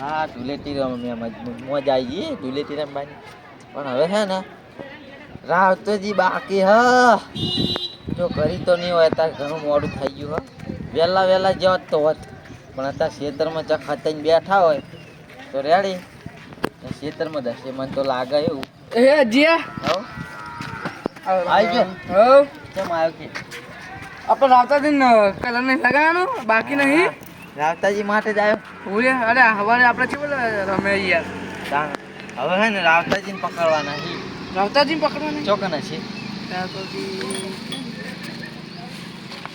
હા ધૂળેટી મોજ આવી ગઈ ધૂળેટી રમવાની. પણ હવે છે ને રાવતોજી બાકી હ જો કરી તો નહીં હોય અત્યારે ઘણું મોડું થઈ ગયું હ વહેલા વહેલા જવા તો હોત પણ અત્યારે ખેતરમાં ચખાઈને બેઠા હોય તો રેડી ખેતરમાં દશે મને તો લાગે એવું. એ અજીયા હવ આવી ગયો. હવ કેમ આવ્યો કે આપણે રાવતા દિન કલર નહીં લગાવવાનો બાકી નહીં. રાવતાજી માટે જ આવ્યો. ઓરે અરે હવારે આપણે છે બોલે રમે યાર. તાણ હવે હે ને રાવતાજીને પકડવાના છે. રાવતાજી પકડવાના ચોકના છે.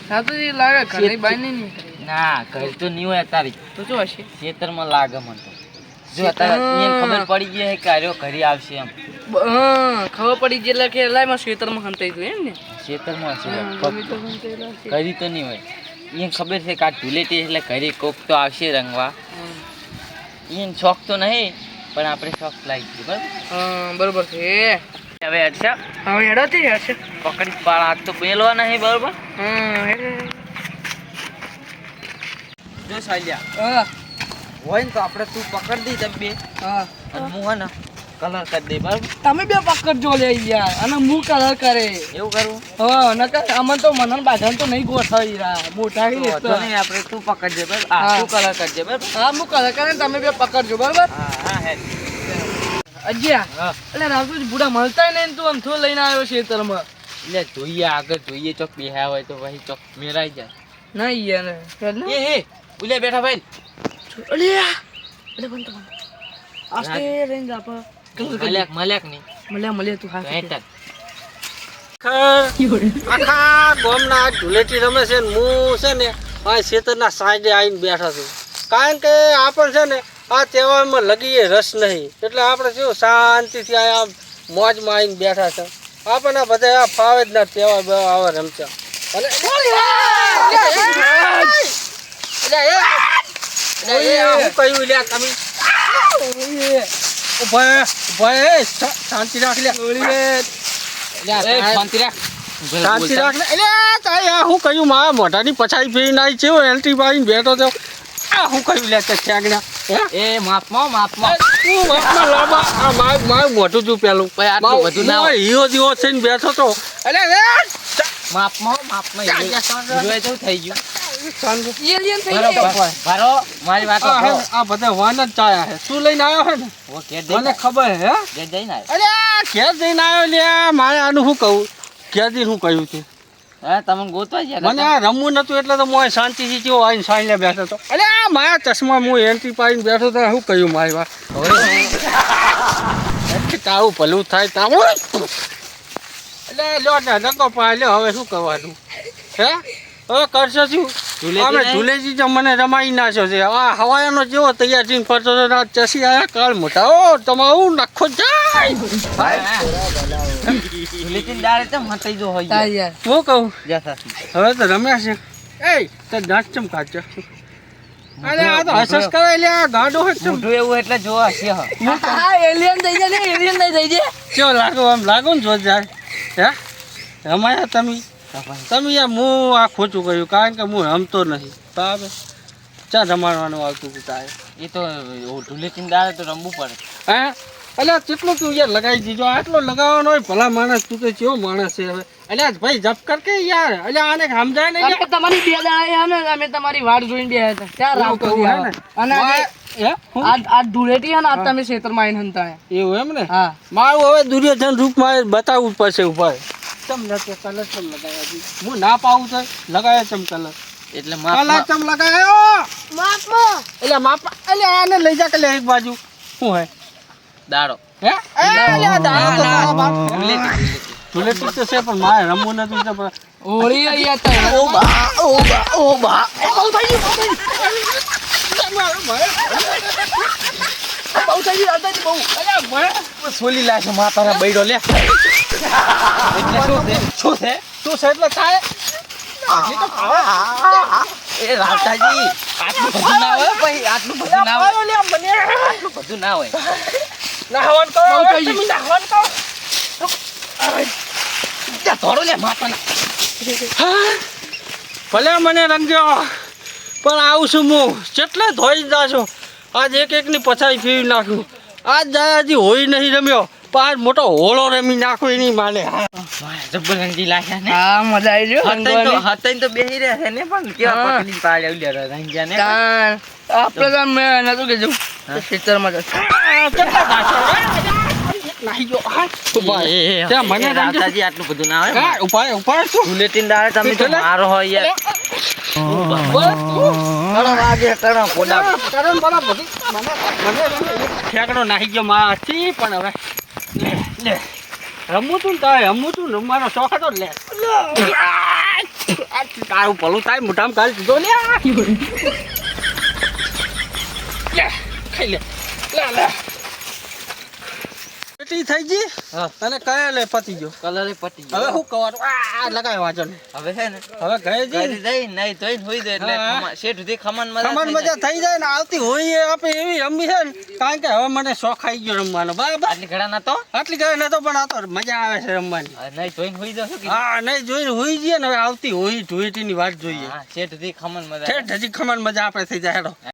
રાવતાજી લાગે ઘરની બાઈ નહીં. ના ઘર તો નહીં હોય તારી તો શું હશે ખેતરમાં લાગે મને તો. જો અત્યારે ખબર પડી ગઈ છે કે આર્યો ઘરે આવશે એમ. ખબર પડી ગઈ એટલે કે લાઈમાં ખેતરમાં હંતાઈ ગયું એમ ને ખેતરમાં છે ઘરી તો નહીં હોય એને ખબર છે કે આ ધૂળેટી એટલે ઘરે કોક તો આવશે રંગવા. એને શોખ તો નહીં પણ આપણે શોખ લાગી ગયો બરોબર છે. હવે હર્ષા હવે હેડો તે હશે પકડી પાળ આજ તો મેલવા નહીં બરોબર. જો સાલ્યા હોય ને તો આપણે તું પકડી દઈ તમે બે અને હું હે ને કલર કરી દઈ બરાબર. તમે બે પકડજો લે યાર અને હું કલર કરે એવું કરવું નકર અમન તો મનન બાંધણ તો નહીં ગોઠવી રહ્યા મોટા તો નહીં આપણે તું પકડજે બરાબર. તું કલર કરજે બરાબર. હા હું કલર કરે તમે બે પકડજો બરાબર. હા હે અજ્યા એટલે રાવતું બુડા મળતા નહીં તું આમ થો લઈને આવ્યો ખેતરમાં. એટલે જોઈએ આગળ જોઈએ ચોક બેહ્યા હોય તો પછી ચોક મેરાઈ જાય. નહીં યાર એ હે ઉલે બેઠા ભાઈ. અલ્યા એટલે બંધ તો આસ્તે રેન્જ આપ મલ્યાક નહીં મળ્યા તું હા આખા ગામના ધૂળેટી રમે છે ને હું છે ને આ ખેતરના સાઈડે આવીને બેઠા છું કારણ કે આપણે છે ને આ તહેવારમાં લગીએ રસ નહીં એટલે આપણે શું શાંતિથી આ મોજમાં આવીને બેઠા છે આપણને બધા આ ફાવે જ ના તહેવાર આવા રમતા અને હું કહ્યું લ્યા તમે ભાઈ શાંતિ રાખ લે શાંતિ રાખ શાંતિ રાખ ને એટલે તાય હું કહ્યું મારા મોઢાની પછાઈ ફેરી નાઈ છે એન્ટ્રી મારીને બેઠો તો આ હું કહ્યું લે તે ઠેગડા એ માપમાં તું માપમાં લાંબા આ મારું મોઢું છું પેલું આટલું બધું ના હોય. હીરો જેવો થઈને બેઠો તો એટલે માપમાં જેવું થઈ ગયું. એલિયન થઈ બરોબર ગયો ભારો મારી વાત આ બધા વાન જ ચાયા છે શું લઈને આવ્યો છે ને મને ખબર હે જઈને અરે ઘેર જઈને આવ્યો લે મારે આનું શું કહું ઘેર જઈને શું કહ્યું તું હા તમને ગોતવા ગયા મને આ રમવું નતું એટલે તો મોય શાંતિથી જેવો આવીને સાંજે બેઠો તો અરે આ મારા ચશ્મા હું એન્ટ્રી પાડીને બેઠો તો શું કહ્યું મારી વાત તારું ભલું થાય તારું એટલે લો ને નકો પાય લ્યો હવે શું કરવાનું હે હવે કરશો શું અમે ધૂલેજી તો મને રમાઈ નાખ્યો છે આ હવાયાનો જેવો તૈયાર થઈને ફરતો હતો ચસી આવ્યા કાળ મોટા ઓ તમારું નખો જાય હું કહું હવે તો રમ્યા છે એ તો દાંત ચમ કાચો અરે આ તો હસસ કરે લે આ ગાડો મોઢું એવું એટલે જોવા છે એલિયન થઈ જાય એલિયન નહીં થઈ જાય કેવો લાગો આમ લાગો ને જો જાય હે રમાયા તમે યાર હું આ ખોટું કર્યું કારણ કે હું રમતો નથી બરાબર ચા રમાડવાનું આવતું હતું તારે એ તો ધૂળેટી દાડે તો રમવું પડે. હે એટલે કેટલું તું યાર લગાવી દીધો આટલો લગાવવાનો હોય ભલા માણસ તું તો કેવો માણસ છે હવે એટલે ભાઈ જપ કર કે યાર એટલે આને સમજાય ને કારણ કે તમારી બે દાડા ને અમે તમારી વાડ જોઈને બે હતા ત્યાં રાવ કરી અને આ ધૂળેટી અને આ તમે ખેતરમાં આવીને હંતા એવું એમ ને હા મારું હવે દુર્યોધન રૂપમાં બતાવવું પડશે ઉપર ચમ નથી કલર ચમ લગાવ્યા હું ના પાવું તો લગાવ્યા ચમ કલર એટલે કલર ચમ લગાવ્યો માપમાં એટલે માપમાં એટલે આને લઈ જા કે લે એક બાજુ શું હે દાડો હે ધૂળેટી તો છે પણ મારે રમવું નથી તો હોળી અહીંયા સોલી લાશે માતાના બૈડો લે એટલે શું છે એટલે થાય એ રાવતાજી આટલું બધું ના હોય પછી આટલું બધું ના હોય આટલું બધું ના હોય નાહવાન કરો તમે નાહવાન કરો ધોડો લે માતાના ભલે મને રંગ્યો પણ આવું છું હું કેટલે ધોઈ જાશો આજ એક એકની પછાડી ફેરવી નાખ્યું. આજ જાય હજી હોય નહીં રમ્યો પણ આજ મોટો હોળો રમી નાખો એની માને. જબરંગી લાગ્યા ને હા મજા આવી ગયો હતન તો બેહી રહ્યા છે ને પણ કેવા હા. પકડી પાડ્યા ઉલ્યા રંગ્યા ને આપણે તો મેં નતું કીધું ખેતરમાં જશે નાહી ગયો. હા, ઉભા. ત્યાં મને રંગે. રાવતાજી આટલું બધું ના આવે હા, ઉપાય શું? ધૂળેટીને દાડે તમે તો મારો હોય યાર કણો વાગે કણો કોડા કારણ બરા બધી મને ઠેકડો નાહી ગયો માથી પણ હવે લે રમવું તું ને તારે રમવું તું ને રમવાનો શોખ હતો ને લે તારું ભલું થાય મોઢામાં ગાળી દીધો લે લે ખાઈ લે લે પેટી થઈ ગઈ હા. અને કયા લે પતી ગયો કલરે પટી હવે ગયો શું કવાનું આ લગાવ્યો વાંચો હવે છે ને હવે ગયે ઘરે જી જઈ નહીં ધોઈને હોઈ જાય એટલે હા. શેઠ સુધી ખમણ ખમણ મજા થઈ જાય ને આવતી હોય એ આપણે એવી રમી છે ને કારણ કે હવે મને શોખ આવી ગયો રમવાનો બરાબર આટલી ઘડા ના તો આટલી ગયો નતો પણ આ તો મજા આવે છે રમવાની નહીં ધોઈને હોઈ જશો કે હા નહીં જોઈને હોઈ જઈએ ને હવે આવતી હોય ધૂળેટીની વાત જોઈએ હા શેઠ સુધી ખમણ મજા ઠેઠ હજી ખમણ મજા આપણે થઈ જાય હેડો